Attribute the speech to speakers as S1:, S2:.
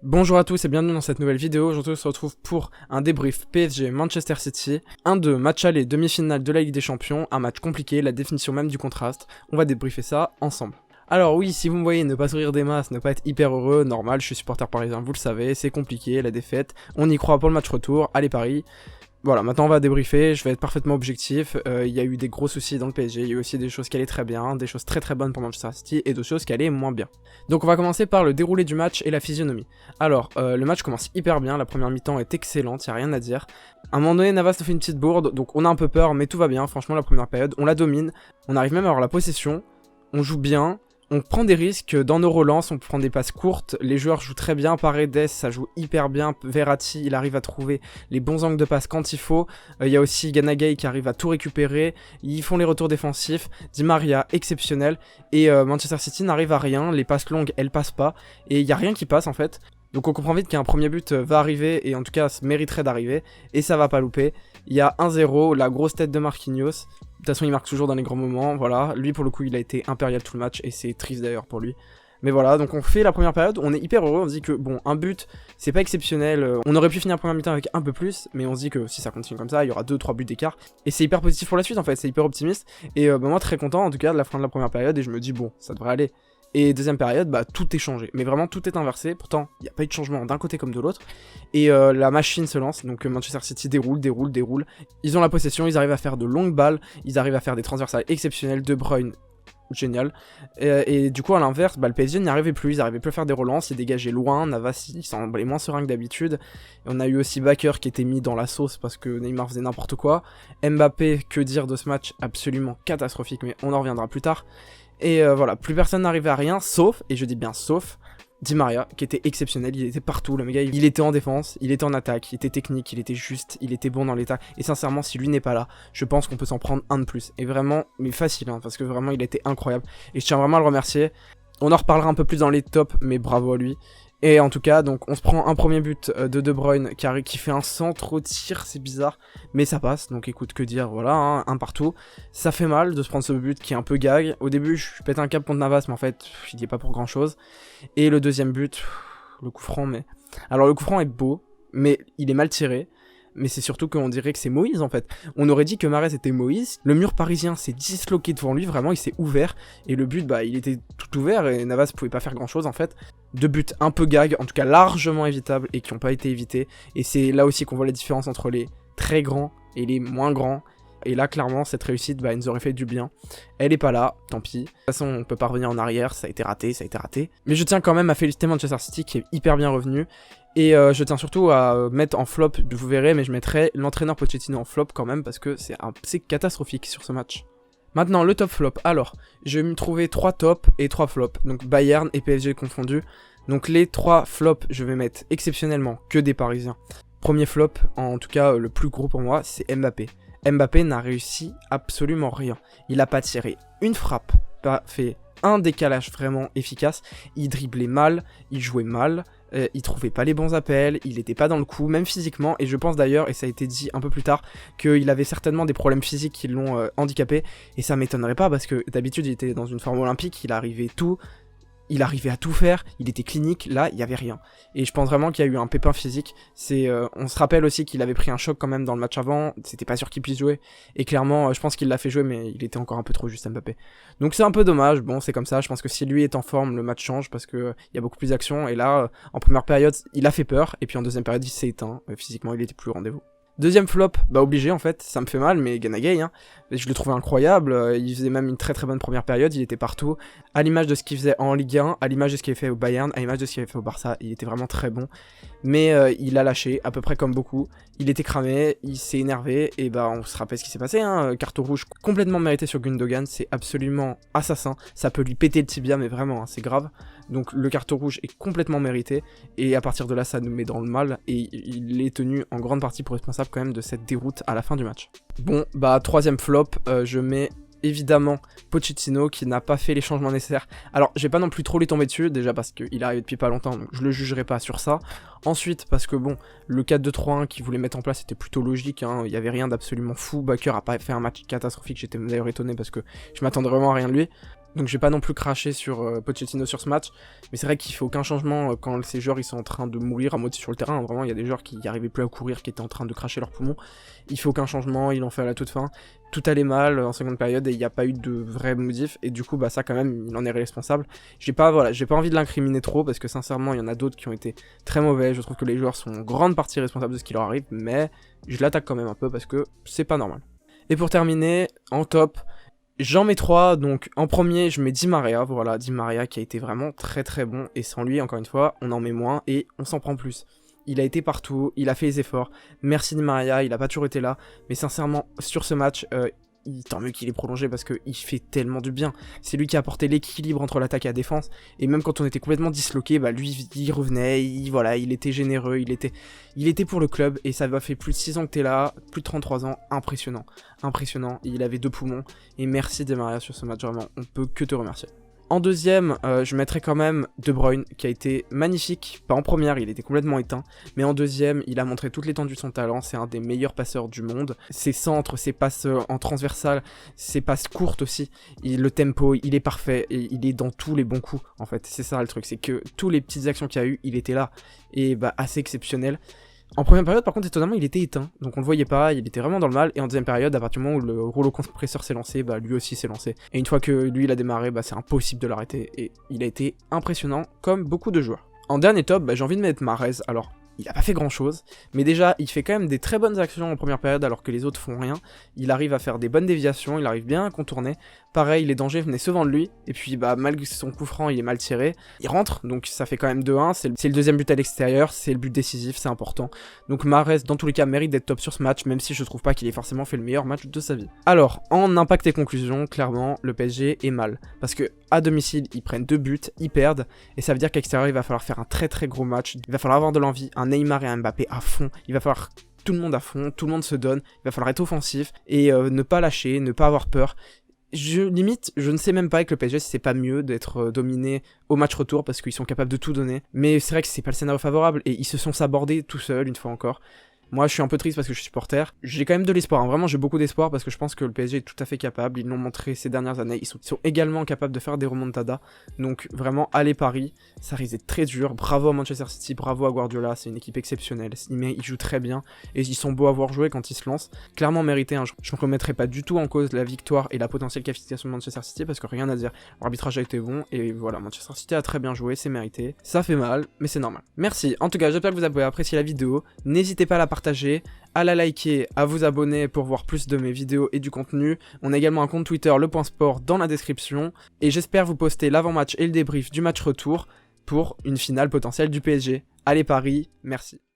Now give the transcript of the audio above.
S1: Bonjour à tous et bienvenue dans cette nouvelle vidéo. Aujourd'hui on se retrouve pour un débrief PSG Manchester City, un de match aller demi-finale de la Ligue des Champions, un match compliqué, la définition même du contraste. On va débriefer ça ensemble. Alors oui, si vous me voyez ne pas sourire des masses, ne pas être hyper heureux, normal, je suis supporter parisien, vous le savez, c'est compliqué, la défaite, on y croit pour le match retour, allez Paris. Voilà, maintenant on va débriefer, je vais être parfaitement objectif, il y a eu des gros soucis dans le PSG, il y a eu aussi des choses qui allaient très bien, des choses très très bonnes pour Manchester City et d'autres choses qui allaient moins bien. Donc on va commencer par le déroulé du match et la physionomie. Alors, le match commence hyper bien, la première mi-temps est excellente, il n'y a rien à dire. À un moment donné, Navas nous fait une petite bourde, donc on a un peu peur, mais tout va bien, franchement la première période, on la domine, on arrive même à avoir la possession, on joue bien. On prend des risques dans nos relances, on prend des passes courtes, les joueurs jouent très bien, Paredes ça joue hyper bien, Verratti il arrive à trouver les bons angles de passe quand il faut, il y a aussi Gana Gueye qui arrive à tout récupérer, ils font les retours défensifs, Di Maria exceptionnel, et Manchester City n'arrive à rien, les passes longues elles passent pas, et il n'y a rien qui passe en fait. Donc on comprend vite qu'un premier but va arriver, et en tout cas mériterait d'arriver, et ça va pas louper. Il y a 1-0, la grosse tête de Marquinhos. De toute façon il marque toujours dans les grands moments, voilà. Lui pour le coup il a été impérial tout le match, et c'est triste d'ailleurs pour lui. Mais voilà, donc on fait la première période, on est hyper heureux, on se dit que bon, un but, c'est pas exceptionnel, on aurait pu finir la première mi-temps avec un peu plus, mais on se dit que si ça continue comme ça, il y aura 2-3 buts d'écart, et c'est hyper positif pour la suite en fait, c'est hyper optimiste, et moi très content en tout cas de la fin de la première période, et je me dis bon, ça devrait aller. Et deuxième période, bah tout est changé, mais vraiment tout est inversé, pourtant il n'y a pas eu de changement d'un côté comme de l'autre, et la machine se lance, donc Manchester City déroule, ils ont la possession, ils arrivent à faire de longues balles, ils arrivent à faire des transversales exceptionnelles, De Bruyne, génial, et du coup à l'inverse, bah, le PSG n'y arrivait plus, ils n'arrivaient plus à faire des relances, ils dégageaient loin, Navas il semblait moins serein que d'habitude, et on a eu aussi Bakker qui était mis dans la sauce parce que Neymar faisait n'importe quoi, Mbappé, que dire de ce match, absolument catastrophique, mais on en reviendra plus tard. Et voilà, plus personne n'arrivait à rien, sauf, et je dis bien sauf, Di Maria, qui était exceptionnel, il était partout, le gars, il était en défense, il était en attaque, il était technique, il était juste, il était bon dans l'état, et sincèrement, si lui n'est pas là, je pense qu'on peut s'en prendre un de plus, et vraiment, mais facile, hein, parce que vraiment, il a été incroyable, et je tiens vraiment à le remercier, on en reparlera un peu plus dans les tops, mais bravo à lui. Et en tout cas, donc on se prend un premier but de Bruyne qui fait un centre au tir, c'est bizarre, mais ça passe, donc écoute, que dire, voilà, hein, un partout. Ça fait mal de se prendre ce but qui est un peu gag. Au début, je pète un câble contre Navas, mais en fait, il n'y est pas pour grand chose. Et le deuxième but, le coup franc, mais... Alors le coup franc est beau, mais il est mal tiré. Mais c'est surtout qu'on dirait que c'est Moïse en fait. On aurait dit que Mahrez était Moïse, le mur parisien s'est disloqué devant lui, vraiment il s'est ouvert, et le but bah il était tout ouvert et Navas pouvait pas faire grand chose en fait. Deux buts un peu gag, en tout cas largement évitables et qui n'ont pas été évités, et c'est là aussi qu'on voit la différence entre les très grands et les moins grands. Et là, clairement, cette réussite, bah, elle nous aurait fait du bien. Elle est pas là, tant pis. De toute façon, on peut pas revenir en arrière, ça a été raté, ça a été raté. Mais je tiens quand même à féliciter Manchester City qui est hyper bien revenu. Et je tiens surtout à mettre en flop, vous verrez, mais je mettrai l'entraîneur Pochettino en flop quand même parce que c'est catastrophique sur ce match. Maintenant, le top flop. Alors, je vais me trouver 3 tops et 3 flops. Donc Bayern et PSG confondus. Donc les 3 flops, je vais mettre exceptionnellement que des Parisiens. Premier flop, en tout cas le plus gros pour moi, c'est Mbappé. Mbappé n'a réussi absolument rien. Il n'a pas tiré une frappe, pas fait un décalage vraiment efficace. Il driblait mal, il jouait mal, il trouvait pas les bons appels, il était pas dans le coup, même physiquement. Et je pense d'ailleurs, et ça a été dit un peu plus tard, qu'il avait certainement des problèmes physiques qui l'ont handicapé. Et ça m'étonnerait pas parce que d'habitude il était dans une forme olympique, il arrivait à tout faire, il était clinique, là il y avait rien. Et je pense vraiment qu'il y a eu un pépin physique. On se rappelle aussi qu'il avait pris un choc quand même dans le match avant, c'était pas sûr qu'il puisse jouer. Et clairement, je pense qu'il l'a fait jouer, mais il était encore un peu trop juste Mbappé. Donc c'est un peu dommage, bon c'est comme ça, je pense que si lui est en forme, le match change parce que il y a beaucoup plus d'action. Et là, en première période, il a fait peur, et puis en deuxième période, il s'est éteint. Physiquement, il était plus au rendez-vous. Deuxième flop, bah obligé en fait, ça me fait mal, mais Gana Gueye, hein, je le trouvais incroyable, il faisait même une très très bonne première période, il était partout, à l'image de ce qu'il faisait en Ligue 1, à l'image de ce qu'il avait fait au Bayern, à l'image de ce qu'il avait fait au Barça, il était vraiment très bon, mais il a lâché, à peu près comme beaucoup, il était cramé, il s'est énervé, et bah on se rappelle ce qui s'est passé, hein, carton rouge complètement mérité sur Gundogan, c'est absolument assassin, ça peut lui péter le tibia, mais vraiment, hein, c'est grave. Donc le carton rouge est complètement mérité, et à partir de là ça nous met dans le mal, et il est tenu en grande partie pour responsable quand même de cette déroute à la fin du match. Bon, bah troisième flop, je mets évidemment Pochettino qui n'a pas fait les changements nécessaires. Alors je vais pas non plus trop lui tomber dessus, déjà parce qu'il arrive depuis pas longtemps, donc je le jugerai pas sur ça. Ensuite parce que bon, le 4-2-3-1 qu'il voulait mettre en place était plutôt logique, hein. Il y avait rien d'absolument fou, Bakker a pas fait un match catastrophique, j'étais d'ailleurs étonné parce que je m'attendais vraiment à rien de lui. Donc je vais pas non plus cracher sur Pochettino sur ce match, mais c'est vrai qu'il fait aucun changement quand ces joueurs ils sont en train de mourir à moitié sur le terrain. Vraiment, il y a des joueurs qui n'arrivaient plus à courir, qui étaient en train de cracher leurs poumons. Il fait aucun changement, il en fait à la toute fin. Tout allait mal en seconde période et il n'y a pas eu de vrai modif. Et du coup, bah ça quand même, il en est responsable. J'ai pas envie de l'incriminer trop parce que sincèrement, il y en a d'autres qui ont été très mauvais. Je trouve que les joueurs sont en grande partie responsables de ce qui leur arrive, mais je l'attaque quand même un peu parce que c'est pas normal. Et pour terminer, en top, j'en mets 3, donc en premier je mets Di Maria, voilà, Di Maria qui a été vraiment très très bon, et sans lui, encore une fois, on en met moins, et on s'en prend plus. Il a été partout, il a fait les efforts, merci Di Maria, il a pas toujours été là, mais sincèrement, sur ce match, tant mieux qu'il ait prolongé parce qu'il fait tellement du bien. C'est lui qui a apporté l'équilibre entre l'attaque et la défense, et même quand on était complètement disloqué, bah lui il revenait, il était généreux, il était pour le club, et ça va fait plus de 6 ans que t'es là, plus de 33 ans, impressionnant, il avait 2 poumons, et merci Di Maria sur ce match, vraiment, on peut que te remercier. En deuxième, je mettrais quand même De Bruyne, qui a été magnifique, pas en première, il était complètement éteint, mais en deuxième, il a montré toute l'étendue de son talent, c'est un des meilleurs passeurs du monde. Ses centres, ses passes en transversale, ses passes courtes aussi, le tempo, il est parfait, et il est dans tous les bons coups, en fait, c'est ça le truc, c'est que toutes les petites actions qu'il y a eu, il était là, et bah assez exceptionnel. En première période, par contre, étonnamment, il était éteint, donc on le voyait pas, il était vraiment dans le mal, et en deuxième période, à partir du moment où le rouleau compresseur s'est lancé, bah lui aussi s'est lancé. Et une fois que lui, il a démarré, bah c'est impossible de l'arrêter, et il a été impressionnant, comme beaucoup de joueurs. En dernier top, bah, j'ai envie de mettre Mahrez. Alors, il a pas fait grand chose, mais déjà, il fait quand même des très bonnes actions en première période alors que les autres font rien. Il arrive à faire des bonnes déviations, il arrive bien à contourner. Pareil, les dangers venaient souvent de lui, et puis bah malgré son coup franc, il est mal tiré. Il rentre, donc ça fait quand même 2-1, c'est le deuxième but à l'extérieur, c'est le but décisif, c'est important. Donc Mahrez, dans tous les cas, mérite d'être top sur ce match, même si je trouve pas qu'il ait forcément fait le meilleur match de sa vie. Alors, en impact et conclusion, clairement, le PSG est mal. Parce que à domicile, ils prennent 2 buts, ils perdent, et ça veut dire qu'à l'extérieur, il va falloir faire un très très gros match. Il va falloir avoir de l'envie, un Neymar et un Mbappé à fond, il va falloir tout le monde à fond, tout le monde se donne, il va falloir être offensif, et ne pas lâcher, ne pas avoir peur. Je ne sais même pas avec le PSG si c'est pas mieux d'être dominé au match retour parce qu'ils sont capables de tout donner. Mais c'est vrai que c'est pas le scénario favorable et ils se sont sabordés tout seuls une fois encore. Moi, je suis un peu triste parce que je suis supporter. J'ai quand même de l'espoir, hein. Vraiment, j'ai beaucoup d'espoir parce que je pense que le PSG est tout à fait capable. Ils l'ont montré ces dernières années. Ils sont également capables de faire des remontadas. Donc, vraiment, allez Paris. Ça risque d'être très dur. Bravo à Manchester City, bravo à Guardiola. C'est une équipe exceptionnelle. Ils jouent très bien et ils sont beaux à voir jouer quand ils se lancent. Clairement mérité. Hein. Je ne remettrai pas du tout en cause la victoire et la potentielle qualification de Manchester City parce que rien à dire. L'arbitrage a été bon et voilà, Manchester City a très bien joué. C'est mérité. Ça fait mal, mais c'est normal. Merci. En tout cas, j'espère que vous avez apprécié la vidéo. N'hésitez pas à la partager, à la liker, à vous abonner pour voir plus de mes vidéos et du contenu. On a également un compte Twitter, le.sport, dans la description. Et j'espère vous poster l'avant-match et le débrief du match retour pour une finale potentielle du PSG. Allez Paris, merci.